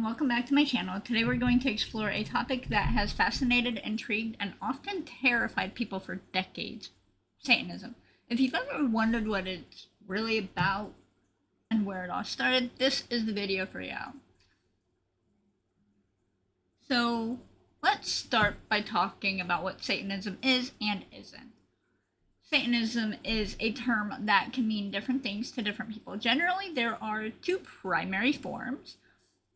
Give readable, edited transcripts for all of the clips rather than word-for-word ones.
everyone, welcome back to my channel. Today we're going to explore a topic that has fascinated, intrigued, and often terrified people for decades: Satanism. If you've ever wondered what it's really about and where it all started, this is the video for you. So let's start by talking about what Satanism is and isn't. Satanism is a term that can mean different things to different people. Generally, there are two primary forms.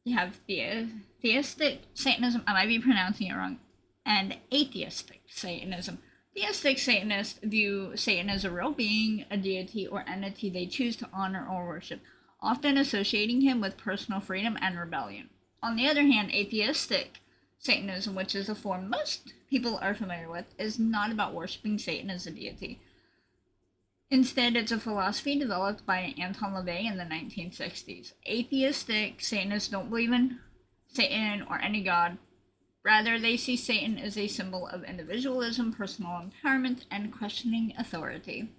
You have theistic Satanism, I might be pronouncing it wrong, and atheistic Satanism. Theistic Satanists view Satan as a real being, a deity, or entity they choose to honor or worship, often associating him with personal freedom and rebellion. On the other hand, atheistic Satanism, which is a form most people are familiar with, is not about worshiping Satan as a deity. Instead, it's a philosophy developed by Anton LaVey in the 1960s. Atheistic Satanists don't believe in Satan or any god. Rather, they see Satan as a symbol of individualism, personal empowerment, and questioning authority.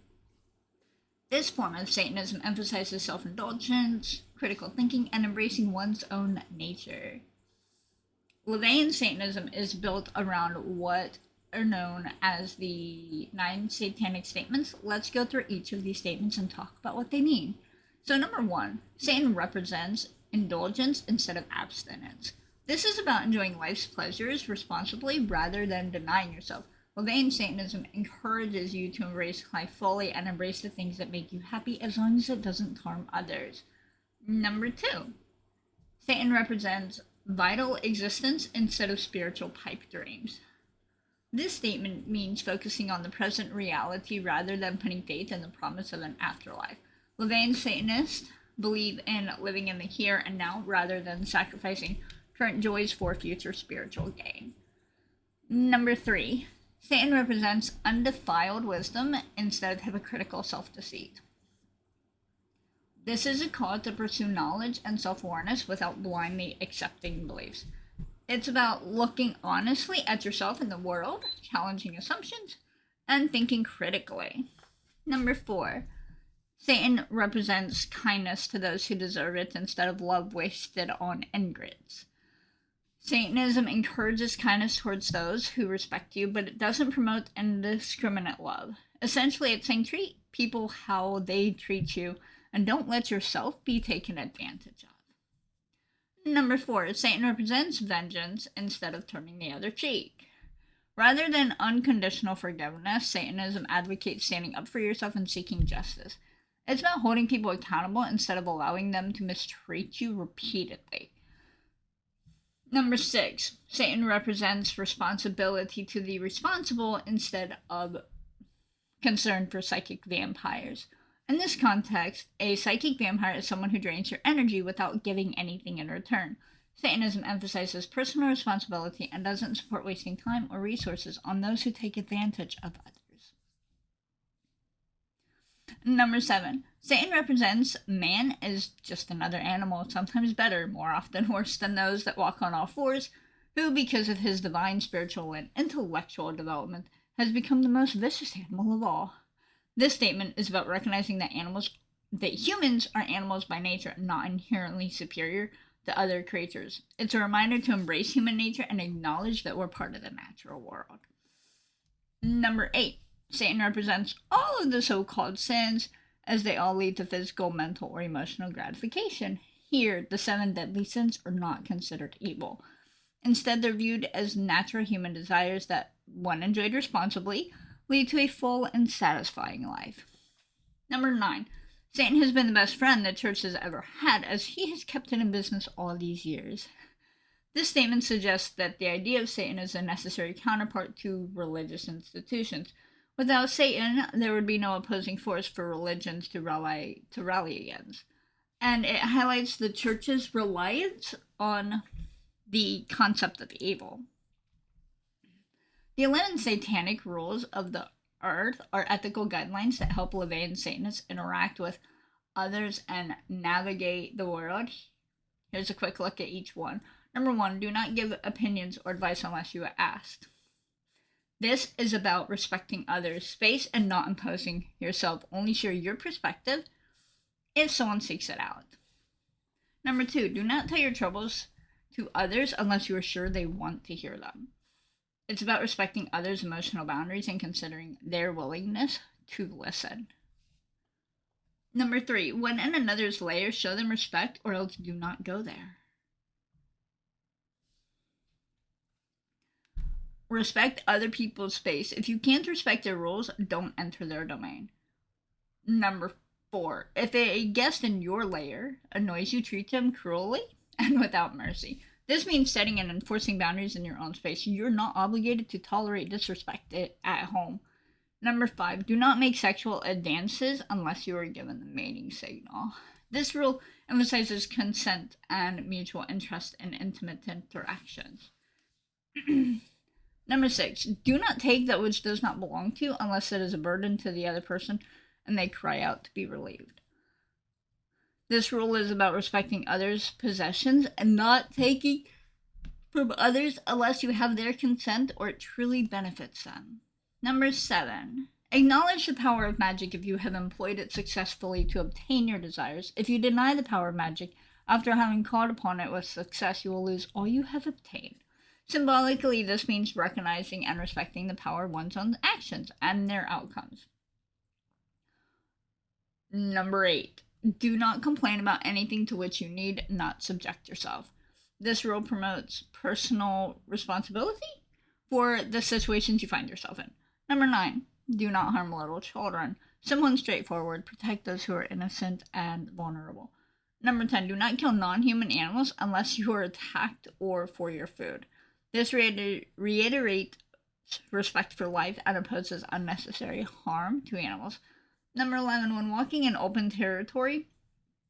This form of Satanism emphasizes self-indulgence, critical thinking, and embracing one's own nature. LaVeyan Satanism is built around what are known as the 9 satanic statements. Let's go through each of these statements and talk about what they mean. So number 1, Satan represents indulgence instead of abstinence. This is about enjoying life's pleasures responsibly rather than denying yourself. LaVeyan Satanism encourages you to embrace life fully and embrace the things that make you happy as long as it doesn't harm others. Number 2, Satan represents vital existence instead of spiritual pipe dreams. This statement means focusing on the present reality rather than putting faith in the promise of an afterlife. LaVeyan Satanists believe in living in the here and now rather than sacrificing current joys for future spiritual gain. Number 3, Satan represents undefiled wisdom instead of hypocritical self-deceit. This is a call to pursue knowledge and self-awareness without blindly accepting beliefs. It's about looking honestly at yourself and the world, challenging assumptions, and thinking critically. Number 4, Satan represents kindness to those who deserve it instead of love wasted on ingrates. Satanism encourages kindness towards those who respect you, but it doesn't promote indiscriminate love. Essentially, it's saying treat people how they treat you and don't let yourself be taken advantage of. Number 4, Satan represents vengeance instead of turning the other cheek. Rather than unconditional forgiveness, Satanism advocates standing up for yourself and seeking justice. It's about holding people accountable instead of allowing them to mistreat you repeatedly. Number 6, Satan represents responsibility to the responsible instead of concern for psychic vampires. In this context, a psychic vampire is someone who drains your energy without giving anything in return. Satanism emphasizes personal responsibility and doesn't support wasting time or resources on those who take advantage of others. Number 7, Satan represents man as just another animal, sometimes better, more often worse than those that walk on all fours, who, because of his divine spiritual and intellectual development, has become the most vicious animal of all. This statement is about recognizing that humans are animals by nature, not inherently superior to other creatures. It's a reminder to embrace human nature and acknowledge that we're part of the natural world. Number 8, Satan represents all of the so-called sins, as they all lead to physical, mental, or emotional gratification. Here, the 7 deadly sins are not considered evil. Instead, they're viewed as natural human desires that, when enjoyed responsibly, lead to a full and satisfying life. Number 9, Satan has been the best friend the church has ever had, as he has kept it in business all these years. This statement suggests that the idea of Satan is a necessary counterpart to religious institutions. Without Satan, there would be no opposing force for religions to rally against. And it highlights the church's reliance on the concept of evil. The 11 satanic rules of the earth are ethical guidelines that help LaVeyan Satanists interact with others and navigate the world. Here's a quick look at each one. Number 1, do not give opinions or advice unless you are asked. This is about respecting others' space and not imposing yourself. Only share your perspective if someone seeks it out. Number 2, do not tell your troubles to others unless you are sure they want to hear them. It's about respecting others' emotional boundaries and considering their willingness to listen. Number 3, when in another's lair, show them respect or else do not go there. Respect other people's space. If you can't respect their rules, don't enter their domain. Number 4, if a guest in your lair annoys you, treat them cruelly and without mercy. This means setting and enforcing boundaries in your own space. You're not obligated to tolerate disrespect at home. Number 5, do not make sexual advances unless you are given the mating signal. This rule emphasizes consent and mutual interest in intimate interactions. Number 6, do not take that which does not belong to you unless it is a burden to the other person and they cry out to be relieved. This rule is about respecting others' possessions and not taking from others unless you have their consent or it truly benefits them. Number 7, acknowledge the power of magic if you have employed it successfully to obtain your desires. If you deny the power of magic after having called upon it with success, you will lose all you have obtained. Symbolically, this means recognizing and respecting the power of one's own actions and their outcomes. Number 8, do not complain about anything to which you need not subject yourself. This rule promotes personal responsibility for the situations you find yourself in. Number 9, do not harm little children. Simple and straightforward, protect those who are innocent and vulnerable. Number 10, do not kill non-human animals unless you are attacked or for your food. This reiterates respect for life and opposes unnecessary harm to animals. Number 11, when walking in open territory,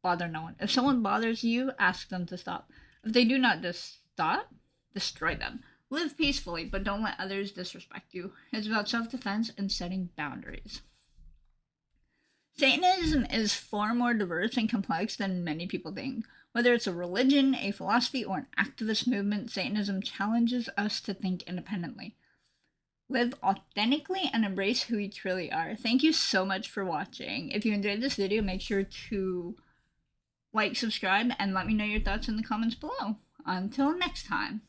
bother no one. If someone bothers you, ask them to stop. If they do not stop, destroy them. Live peacefully, but don't let others disrespect you. It's about self-defense and setting boundaries. Satanism is far more diverse and complex than many people think. Whether it's a religion, a philosophy, or an activist movement, Satanism challenges us to think independently. Live authentically and embrace who you truly are. Thank you so much for watching. If you enjoyed this video, make sure to like, subscribe, and let me know your thoughts in the comments below. Until next time.